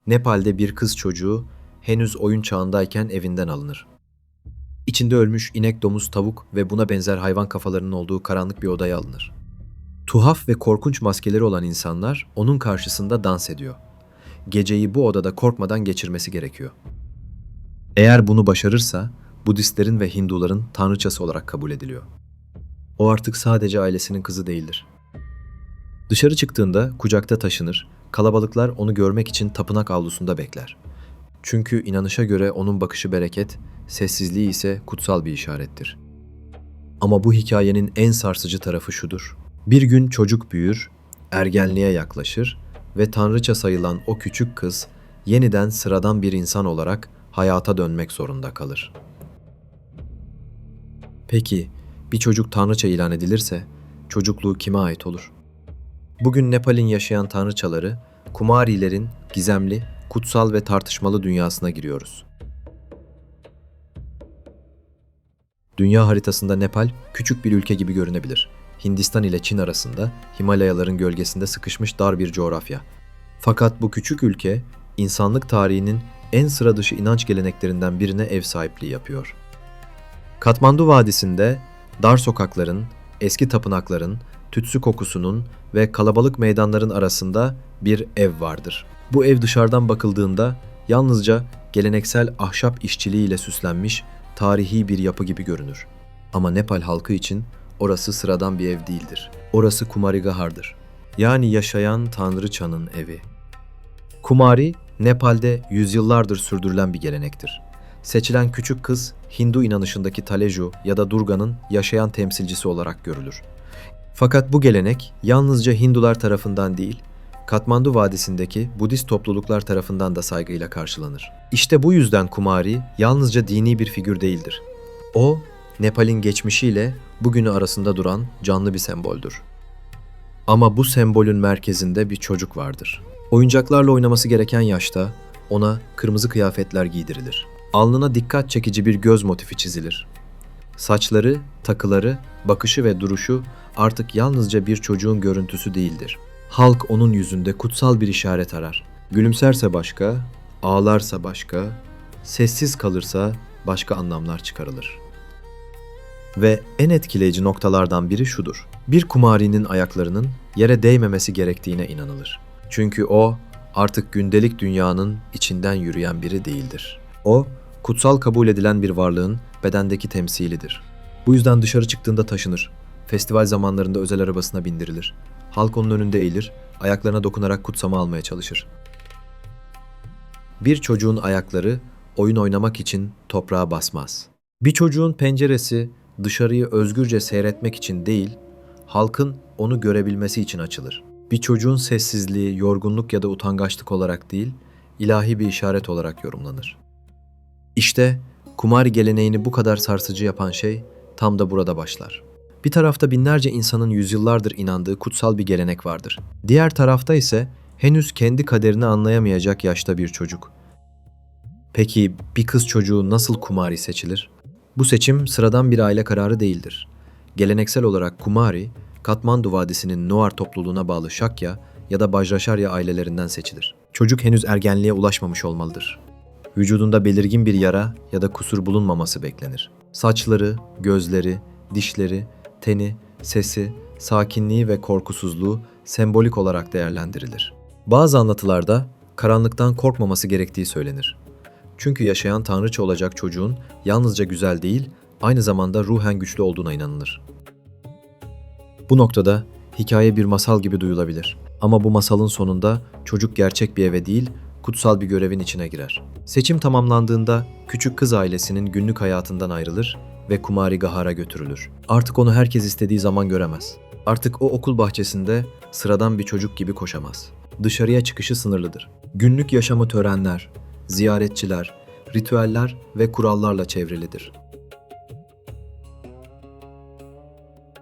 Nepal'de bir kız çocuğu henüz oyun çağındayken evinden alınır. İçinde ölmüş inek, domuz, tavuk ve buna benzer hayvan kafalarının olduğu karanlık bir odaya alınır. Tuhaf ve korkunç maskeleri olan insanlar onun karşısında dans ediyor. Geceyi bu odada korkmadan geçirmesi gerekiyor. Eğer bunu başarırsa Budistlerin ve Hinduların tanrıçası olarak kabul ediliyor. O artık sadece ailesinin kızı değildir. Dışarı çıktığında kucakta taşınır, kalabalıklar onu görmek için tapınak avlusunda bekler. Çünkü inanışa göre onun bakışı bereket, sessizliği ise kutsal bir işarettir. Ama bu hikayenin en sarsıcı tarafı şudur. Bir gün çocuk büyür, ergenliğe yaklaşır ve tanrıça sayılan o küçük kız yeniden sıradan bir insan olarak hayata dönmek zorunda kalır. Peki bir çocuk tanrıça ilan edilirse çocukluğu kime ait olur? Bugün Nepal'in yaşayan tanrıçaları, Kumarilerin gizemli, kutsal ve tartışmalı dünyasına giriyoruz. Dünya haritasında Nepal küçük bir ülke gibi görünebilir. Hindistan ile Çin arasında Himalayaların gölgesinde sıkışmış dar bir coğrafya. Fakat bu küçük ülke insanlık tarihinin en sıra dışı inanç geleneklerinden birine ev sahipliği yapıyor. Katmandu Vadisi'nde dar sokakların, eski tapınakların, tütsü kokusunun ve kalabalık meydanların arasında bir ev vardır. Bu ev dışarıdan bakıldığında yalnızca geleneksel ahşap işçiliğiyle süslenmiş tarihi bir yapı gibi görünür. Ama Nepal halkı için orası sıradan bir ev değildir. Orası Kumari Gahar'dır. Yani yaşayan tanrıçanın evi. Kumari, Nepal'de yüzyıllardır sürdürülen bir gelenektir. Seçilen küçük kız, Hindu inanışındaki Taleju ya da Durga'nın yaşayan temsilcisi olarak görülür. Fakat bu gelenek yalnızca Hindular tarafından değil, Katmandu Vadisi'ndeki Budist topluluklar tarafından da saygıyla karşılanır. İşte bu yüzden Kumari yalnızca dini bir figür değildir. O, Nepal'in geçmişiyle bugünü arasında duran canlı bir semboldür. Ama bu sembolün merkezinde bir çocuk vardır. Oyuncaklarla oynaması gereken yaşta ona kırmızı kıyafetler giydirilir. Alnına dikkat çekici bir göz motifi çizilir. Saçları, takıları, bakışı ve duruşu artık yalnızca bir çocuğun görüntüsü değildir. Halk onun yüzünde kutsal bir işaret arar. Gülümserse başka, ağlarsa başka, sessiz kalırsa başka anlamlar çıkarılır. Ve en etkileyici noktalardan biri şudur. Bir kumarinin ayaklarının yere değmemesi gerektiğine inanılır. Çünkü o artık gündelik dünyanın içinden yürüyen biri değildir. O, kutsal kabul edilen bir varlığın bedendeki temsilidir. Bu yüzden dışarı çıktığında taşınır. Festival zamanlarında özel arabasına bindirilir. Halk onun önünde eğilir, ayaklarına dokunarak kutsama almaya çalışır. Bir çocuğun ayakları oyun oynamak için toprağa basmaz. Bir çocuğun penceresi dışarıyı özgürce seyretmek için değil, halkın onu görebilmesi için açılır. Bir çocuğun sessizliği, yorgunluk ya da utangaçlık olarak değil, ilahi bir işaret olarak yorumlanır. İşte kumar geleneğini bu kadar sarsıcı yapan şey tam da burada başlar. Bir tarafta binlerce insanın yüzyıllardır inandığı kutsal bir gelenek vardır. Diğer tarafta ise henüz kendi kaderini anlayamayacak yaşta bir çocuk. Peki bir kız çocuğu nasıl kumari seçilir? Bu seçim sıradan bir aile kararı değildir. Geleneksel olarak kumari, Katmandu Vadisi'nin Noar topluluğuna bağlı Şakya ya da Bajraşarya ailelerinden seçilir. Çocuk henüz ergenliğe ulaşmamış olmalıdır. Vücudunda belirgin bir yara ya da kusur bulunmaması beklenir. Saçları, gözleri, dişleri, teni, sesi, sakinliği ve korkusuzluğu sembolik olarak değerlendirilir. Bazı anlatılarda karanlıktan korkmaması gerektiği söylenir. Çünkü yaşayan tanrıça olacak çocuğun yalnızca güzel değil, aynı zamanda ruhen güçlü olduğuna inanılır. Bu noktada hikaye bir masal gibi duyulabilir. Ama bu masalın sonunda çocuk gerçek bir eve değil, kutsal bir görevin içine girer. Seçim tamamlandığında küçük kız ailesinin günlük hayatından ayrılır ve Kumari Gahar'a götürülür. Artık onu herkes istediği zaman göremez. Artık o okul bahçesinde sıradan bir çocuk gibi koşamaz. Dışarıya çıkışı sınırlıdır. Günlük yaşamı törenler, ziyaretçiler, ritüeller ve kurallarla çevrilidir.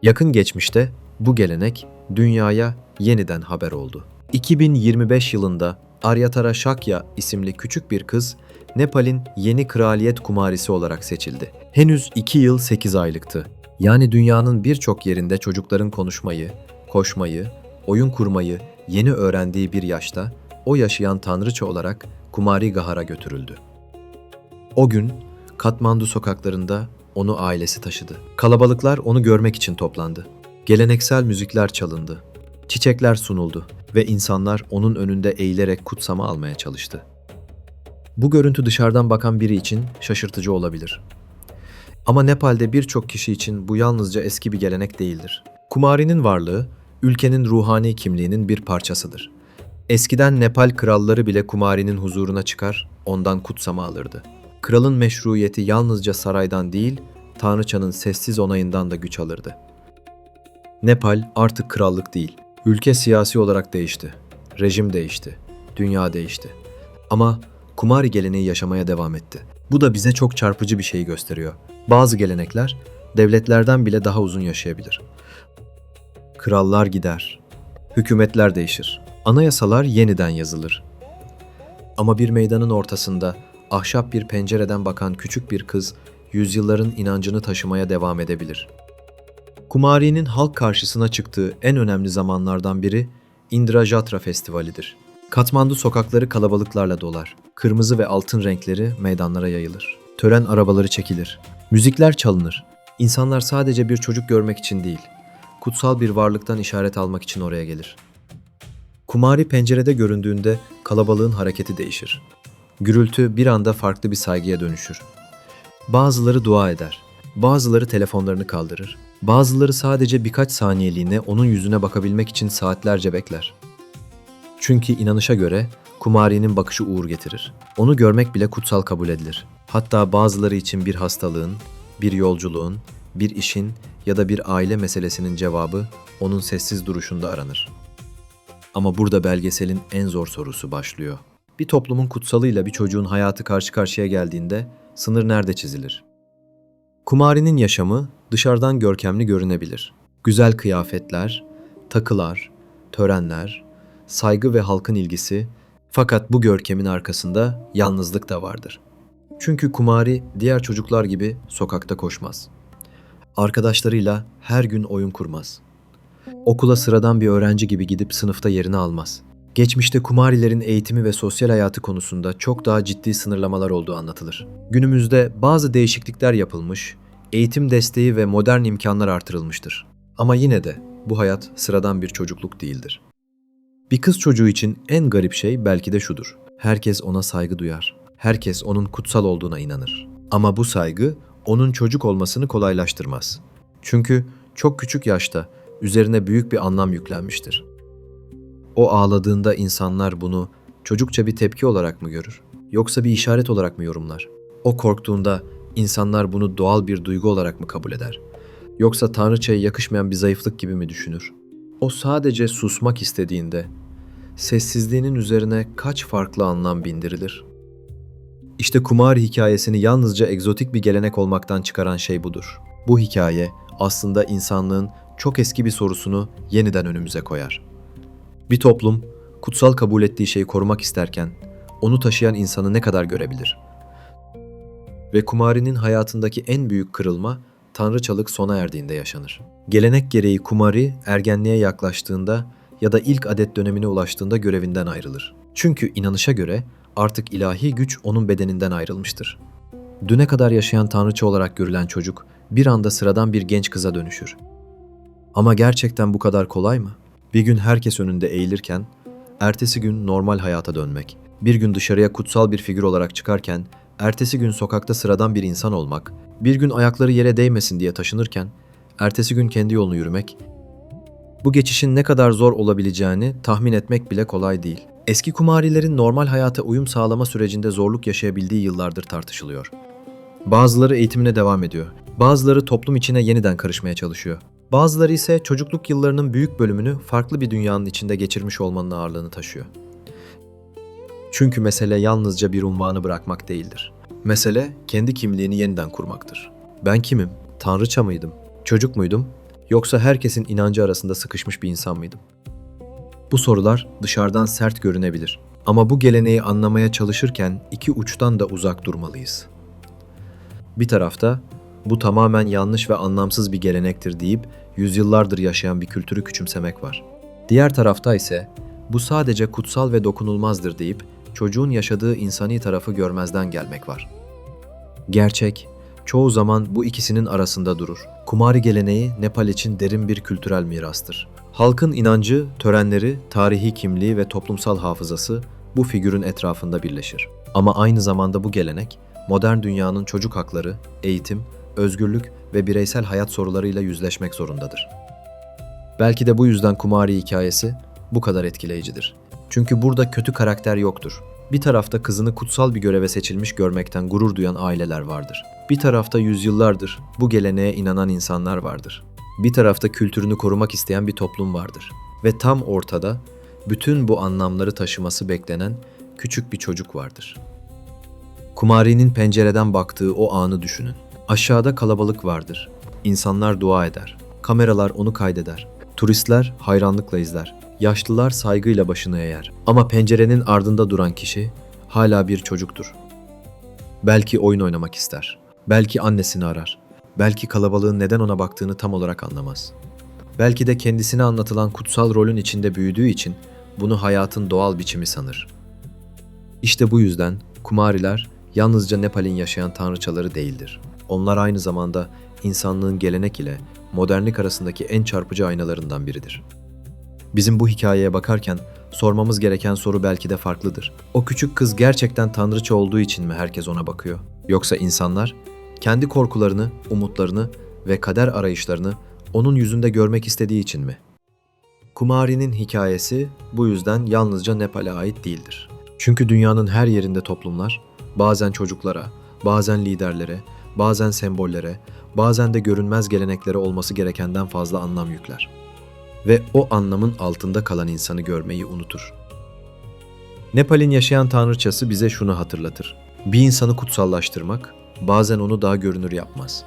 Yakın geçmişte bu gelenek dünyaya yeniden haber oldu. 2025 yılında Aryatara Shakya isimli küçük bir kız Nepal'in yeni kraliyet kumarisi olarak seçildi. Henüz 2 yıl 8 aylıktı. Yani dünyanın birçok yerinde çocukların konuşmayı, koşmayı, oyun kurmayı yeni öğrendiği bir yaşta o yaşayan tanrıça olarak Kumari Gahar'a götürüldü. O gün Katmandu sokaklarında onu ailesi taşıdı. Kalabalıklar onu görmek için toplandı. Geleneksel müzikler çalındı. Çiçekler sunuldu ve insanlar onun önünde eğilerek kutsama almaya çalıştı. Bu görüntü dışarıdan bakan biri için şaşırtıcı olabilir. Ama Nepal'de birçok kişi için bu yalnızca eski bir gelenek değildir. Kumari'nin varlığı, ülkenin ruhani kimliğinin bir parçasıdır. Eskiden Nepal kralları bile Kumari'nin huzuruna çıkar, ondan kutsama alırdı. Kralın meşruiyeti yalnızca saraydan değil, tanrıçanın sessiz onayından da güç alırdı. Nepal artık krallık değil. Ülke siyasi olarak değişti. Rejim değişti. Dünya değişti. Ama Kumari geleneği yaşamaya devam etti. Bu da bize çok çarpıcı bir şeyi gösteriyor. Bazı gelenekler devletlerden bile daha uzun yaşayabilir. Krallar gider. Hükümetler değişir. Anayasalar yeniden yazılır. Ama bir meydanın ortasında ahşap bir pencereden bakan küçük bir kız yüzyılların inancını taşımaya devam edebilir. Kumari'nin halk karşısına çıktığı en önemli zamanlardan biri Indra Jatra Festivali'dir. Katmandu sokakları kalabalıklarla dolar. Kırmızı ve altın renkleri meydanlara yayılır. Tören arabaları çekilir. Müzikler çalınır. İnsanlar sadece bir çocuk görmek için değil, kutsal bir varlıktan işaret almak için oraya gelir. Kumari pencerede göründüğünde kalabalığın hareketi değişir. Gürültü bir anda farklı bir saygıya dönüşür. Bazıları dua eder, bazıları telefonlarını kaldırır, bazıları sadece birkaç saniyeliğine onun yüzüne bakabilmek için saatlerce bekler. Çünkü inanışa göre Kumari'nin bakışı uğur getirir. Onu görmek bile kutsal kabul edilir. Hatta bazıları için bir hastalığın, bir yolculuğun, bir işin ya da bir aile meselesinin cevabı onun sessiz duruşunda aranır. Ama burada belgeselin en zor sorusu başlıyor. Bir toplumun kutsalıyla bir çocuğun hayatı karşı karşıya geldiğinde sınır nerede çizilir? Kumari'nin yaşamı dışarıdan görkemli görünebilir. Güzel kıyafetler, takılar, törenler, saygı ve halkın ilgisi, fakat bu görkemin arkasında yalnızlık da vardır. Çünkü Kumari diğer çocuklar gibi sokakta koşmaz. Arkadaşlarıyla her gün oyun kurmaz. Okula sıradan bir öğrenci gibi gidip sınıfta yerini almaz. Geçmişte Kumarilerin eğitimi ve sosyal hayatı konusunda çok daha ciddi sınırlamalar olduğu anlatılır. Günümüzde bazı değişiklikler yapılmış, eğitim desteği ve modern imkanlar artırılmıştır. Ama yine de bu hayat sıradan bir çocukluk değildir. Bir kız çocuğu için en garip şey belki de şudur. Herkes ona saygı duyar. Herkes onun kutsal olduğuna inanır. Ama bu saygı onun çocuk olmasını kolaylaştırmaz. Çünkü çok küçük yaşta üzerine büyük bir anlam yüklenmiştir. O ağladığında insanlar bunu çocukça bir tepki olarak mı görür? Yoksa bir işaret olarak mı yorumlar? O korktuğunda insanlar bunu doğal bir duygu olarak mı kabul eder? Yoksa tanrıçaya yakışmayan bir zayıflık gibi mi düşünür? O sadece susmak istediğinde sessizliğinin üzerine kaç farklı anlam bindirilir? İşte Kumari hikayesini yalnızca egzotik bir gelenek olmaktan çıkaran şey budur. Bu hikaye aslında insanlığın çok eski bir sorusunu yeniden önümüze koyar. Bir toplum kutsal kabul ettiği şeyi korumak isterken onu taşıyan insanı ne kadar görebilir? Ve Kumari'nin hayatındaki en büyük kırılma tanrıçalık sona erdiğinde yaşanır. Gelenek gereği Kumari ergenliğe yaklaştığında ya da ilk adet dönemine ulaştığında görevinden ayrılır. Çünkü inanışa göre artık ilahi güç onun bedeninden ayrılmıştır. Düne kadar yaşayan tanrıça olarak görülen çocuk bir anda sıradan bir genç kıza dönüşür. Ama gerçekten bu kadar kolay mı? Bir gün herkes önünde eğilirken, ertesi gün normal hayata dönmek, bir gün dışarıya kutsal bir figür olarak çıkarken, ertesi gün sokakta sıradan bir insan olmak, bir gün ayakları yere değmesin diye taşınırken, ertesi gün kendi yolunu yürümek, bu geçişin ne kadar zor olabileceğini tahmin etmek bile kolay değil. Eski Kumarilerin normal hayata uyum sağlama sürecinde zorluk yaşayabildiği yıllardır tartışılıyor. Bazıları eğitimine devam ediyor, bazıları toplum içine yeniden karışmaya çalışıyor. Bazıları ise çocukluk yıllarının büyük bölümünü farklı bir dünyanın içinde geçirmiş olmanın ağırlığını taşıyor. Çünkü mesele yalnızca bir unvanı bırakmak değildir. Mesele kendi kimliğini yeniden kurmaktır. Ben kimim? Tanrıça mıydım? Çocuk muydum? Yoksa herkesin inancı arasında sıkışmış bir insan mıydım? Bu sorular dışarıdan sert görünebilir. Ama bu geleneği anlamaya çalışırken iki uçtan da uzak durmalıyız. Bir tarafta bu tamamen yanlış ve anlamsız bir gelenektir deyip yüzyıllardır yaşayan bir kültürü küçümsemek var. Diğer tarafta ise Bu sadece kutsal ve dokunulmazdır deyip çocuğun yaşadığı insani tarafı görmezden gelmek var. Gerçek, çoğu zaman bu ikisinin arasında durur. Kumari geleneği Nepal için derin bir kültürel mirastır. Halkın inancı, törenleri, tarihi kimliği ve toplumsal hafızası bu figürün etrafında birleşir. Ama aynı zamanda bu gelenek, modern dünyanın çocuk hakları, eğitim, özgürlük ve bireysel hayat sorularıyla yüzleşmek zorundadır. Belki de bu yüzden Kumari hikayesi bu kadar etkileyicidir. Çünkü burada kötü karakter yoktur. Bir tarafta kızını kutsal bir göreve seçilmiş görmekten gurur duyan aileler vardır. Bir tarafta yüzyıllardır bu geleneğe inanan insanlar vardır. Bir tarafta kültürünü korumak isteyen bir toplum vardır. Ve tam ortada bütün bu anlamları taşıması beklenen küçük bir çocuk vardır. Kumari'nin pencereden baktığı o anı düşünün. Aşağıda kalabalık vardır. İnsanlar dua eder. Kameralar onu kaydeder. Turistler hayranlıkla izler. Yaşlılar saygıyla başını eğer. Ama pencerenin ardında duran kişi hala bir çocuktur. Belki oyun oynamak ister. Belki annesini arar. Belki kalabalığın neden ona baktığını tam olarak anlamaz. Belki de kendisine anlatılan kutsal rolün içinde büyüdüğü için bunu hayatın doğal biçimi sanır. İşte bu yüzden Kumariler yalnızca Nepal'in yaşayan tanrıçaları değildir. Onlar aynı zamanda insanlığın gelenek ile modernlik arasındaki en çarpıcı aynalarından biridir. Bizim bu hikayeye bakarken sormamız gereken soru belki de farklıdır. O küçük kız gerçekten tanrıça olduğu için mi herkes ona bakıyor? Yoksa insanlar kendi korkularını, umutlarını ve kader arayışlarını onun yüzünde görmek istediği için mi? Kumari'nin hikayesi bu yüzden yalnızca Nepal'e ait değildir. Çünkü dünyanın her yerinde toplumlar, bazen çocuklara, bazen liderlere, bazen sembollere, bazen de görünmez geleneklere olması gerekenden fazla anlam yükler. Ve o anlamın altında kalan insanı görmeyi unutur. Nepal'in yaşayan tanrıçası bize şunu hatırlatır. Bir insanı kutsallaştırmak, bazen onu daha görünür yapmaz.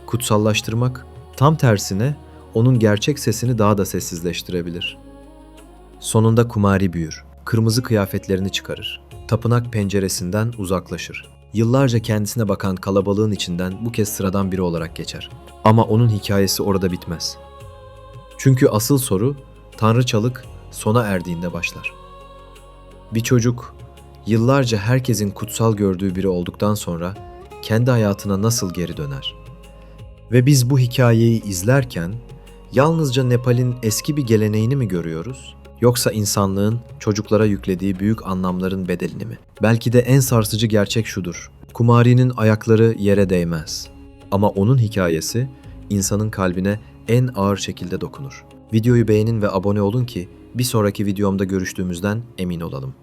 Kutsallaştırmak, tam tersine onun gerçek sesini daha da sessizleştirebilir. Sonunda Kumari büyür, kırmızı kıyafetlerini çıkarır, tapınak penceresinden uzaklaşır. Yıllarca kendisine bakan kalabalığın içinden bu kez sıradan biri olarak geçer. Ama onun hikayesi orada bitmez. Çünkü asıl soru, tanrıçalık sona erdiğinde başlar. Bir çocuk, yıllarca herkesin kutsal gördüğü biri olduktan sonra kendi hayatına nasıl geri döner? Ve biz bu hikayeyi izlerken yalnızca Nepal'in eski bir geleneğini mi görüyoruz? Yoksa insanlığın çocuklara yüklediği büyük anlamların bedelini mi? Belki de en sarsıcı gerçek şudur. Kumari'nin ayakları yere değmez. Ama onun hikayesi insanın kalbine en ağır şekilde dokunur. Videoyu beğenin ve abone olun ki bir sonraki videomda görüştüğümüzden emin olalım.